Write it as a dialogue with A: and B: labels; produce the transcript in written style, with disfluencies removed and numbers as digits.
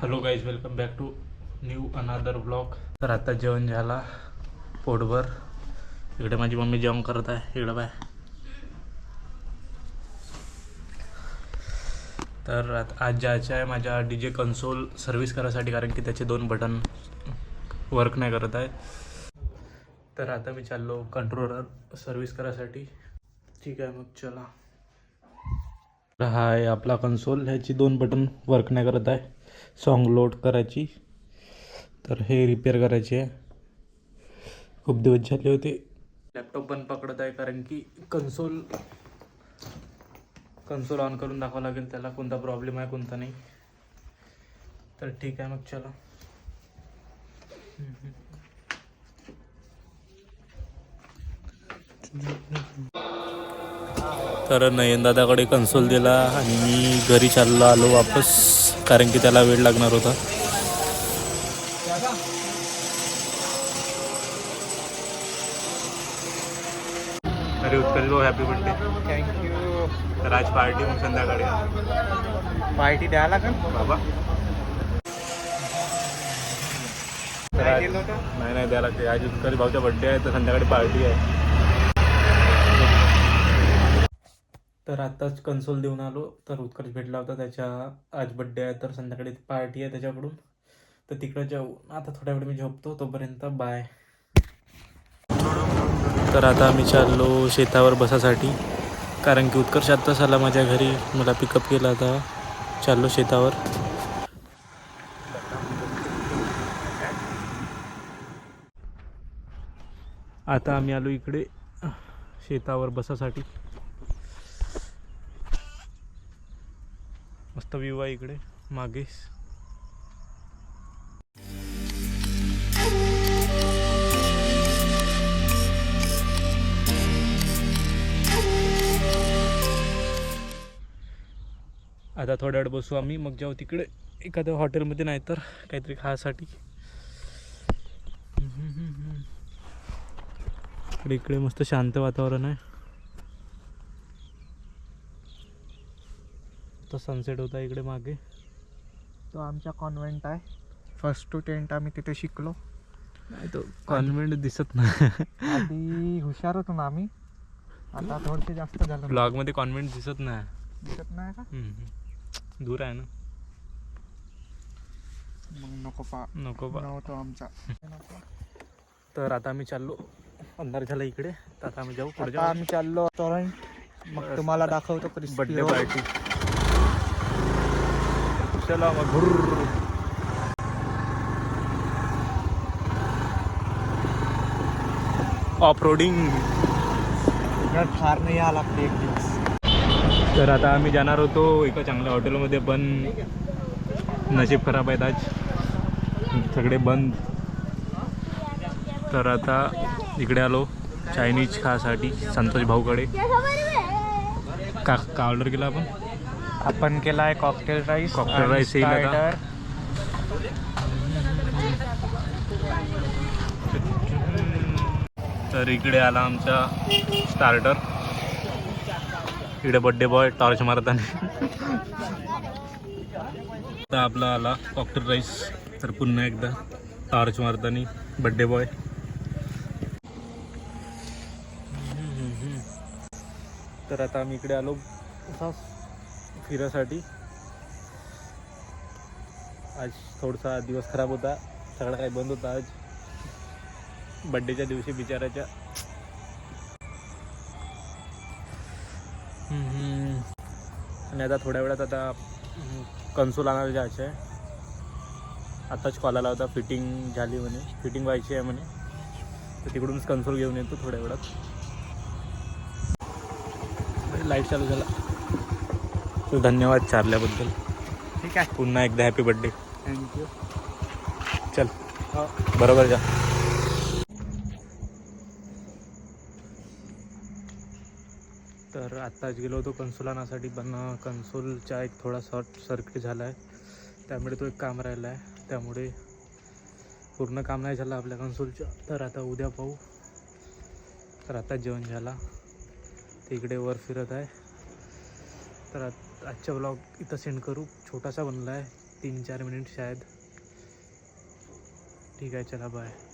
A: Hello guys, welcome back to new another blog. तर आता जेवण झाला पोटभर. इकडे माझी मम्मी जेवण करत आहे. इकडे बाय. तर आज जायचं आहे माझ्या DJ कन्सोल सर्व्हिस करायसाठी, कारण की त्याचे 2 बटन वर्क नाही करत आहे. तर आता मी चाललो कंट्रोलर सर्व्हिस करायसाठी. ठीक आहे, मग चला. हा आहे आपला कन्सोल. ह्याची 2 बटन वर्क नाही करत आहे. सॉन्ग लोड करायची, तर हे रिपेअर करायचे आहे. खूप दिवस झाले होते. लॅपटॉप पण पकडत आहे, कारण की कन्सोल ऑन करून दाखवावं लागेल त्याला, कोणता प्रॉब्लेम आहे कोणता नाही. तर ठीक आहे, मग चला. तर नयन दादाकडे कन्सोल दिला आणि मी घरी आलो वापस, कारण की त्याला वेळ लागणार होता. अरे उत्कर्ष भाऊ, हॅपी बर्थडे.
B: थँक्यू.
A: तर आज पार्टी, मग संध्याकाळी
B: पार्टी द्यायला का
A: बाबा. नाही द्यायला लागते. आज उत्कर्ष भाऊचा बर्थडे आहे, तर संध्याकाळी पार्टी आहे. तर आत्ताच कन्सोल देऊन आलो. तर उत्कर्ष भेटला होता, त्याच्या आज बड्डे आहे, तर संध्याकाळी पार्टी आहे त्याच्याकडून. तर तिकडे जाऊ. आता थोड्या वेळ मी झोपतो, तोपर्यंत बाय. तर आता आम्ही चाललो शेतावर बसासाठी, कारण की उत्कर्ष आत्ताच आला माझ्या घरी, मला पिकअप केला. आता चाललो शेतावर. आता आम्ही आलो इकडे शेतावर बसासाठी. मस्त व्ह्यू आहे इकडे मागे. आता थोड्या वेळ बसू आम्ही, मग जाऊ तिकडे एखाद्या हॉटेलमध्ये, नाही तर काहीतरी खाण्यासाठी. इकडे मस्त शांत वातावरण आहे. तो सनसेट होता इकडे मागे.
B: तो आमचा कॉन्व्हेंट आहे. 1st to 10th आम्ही तिथे शिकलो.
A: नाही, तो कॉन्व्हेंट दिसत नाही.
B: आधी हुशार होतो ना आम्ही, आता थोडसे जास्त झालं.
A: ब्लॉग मध्ये कॉन्व्हेंट दिसत नाही.
B: दिसत नाही का?
A: दूर आहे ना.
B: मग नको
A: बा.
B: नव्हतो आमचा.
A: तर आता आम्ही चाललो. अंधार झाला इकडे, तर आता आम्ही जाऊ पुढे.
B: आम्ही चाललो रेस्टॉरंट. मग तुम्हाला दाखवतो
A: बर्थडे पार्टी. चला मग. Off roading.
B: फार नाही आला लागते एक दिवस.
A: तर आता आम्ही जाणार होतो एका चांगल्या हॉटेलमध्ये, पण नशीब खराब आहेत, आज सगळे बंद. तर आता इकडे आलो चायनीज खासाठी संतोष भाऊकडे. का ऑर्डर केला
B: आपण केला आहे कॉकटेल राईस.
A: येईल आता. तर इकडे आला आमचा स्टार्टर. इकडे बर्थडे बॉय टॉर्च मारताना. आता आपला आला कॉकटेल राईस. तर पुन्हा एकदा टॉर्च मारताना बर्थडे बॉय. तर आता आम्ही इकडे आलो फिरायसाठी. आज थोडासा दिवस खराब होता, सगळं काही बंद होता आज बड्डेच्या दिवशी बिचाराच्या. आणि आता थोड्या वेळात आता कन्सोल आणायला जायचं आहे. आताच कॉल आला होता, फिटिंग झाली म्हणे, फिटिंग व्हायची आहे म्हणे. तर तिकडूनच कन्सोल घेऊन येतो थोड्या वेळात. लाईट चालू झाला. तर धन्यवाद चारल्याबद्दल.
B: ठीक आहे,
A: पुन्हा एकदा हॅपी बर्थडे.
B: थँक्यू.
A: चल बरोबर जा. तर आत्ताच गेलो होतो कन्सोल आणण्यासाठी, पण कन्सोलचा एक थोडा शॉर्ट सर्किट झाला आहे, त्यामुळे तो एक काम राहिला आहे. त्यामुळे पूर्ण काम नाही झालं आपल्या कन्सोलचं. तर आता उद्या पाहू. तर आता जेवण झाला, ते इकडे वर फिरत आहे. तर आजचा ब्लॉग इथं सेंड करू. छोटासा बनला आहे, 3-4 मिनट शायद. ठीक आहे, चला बाय.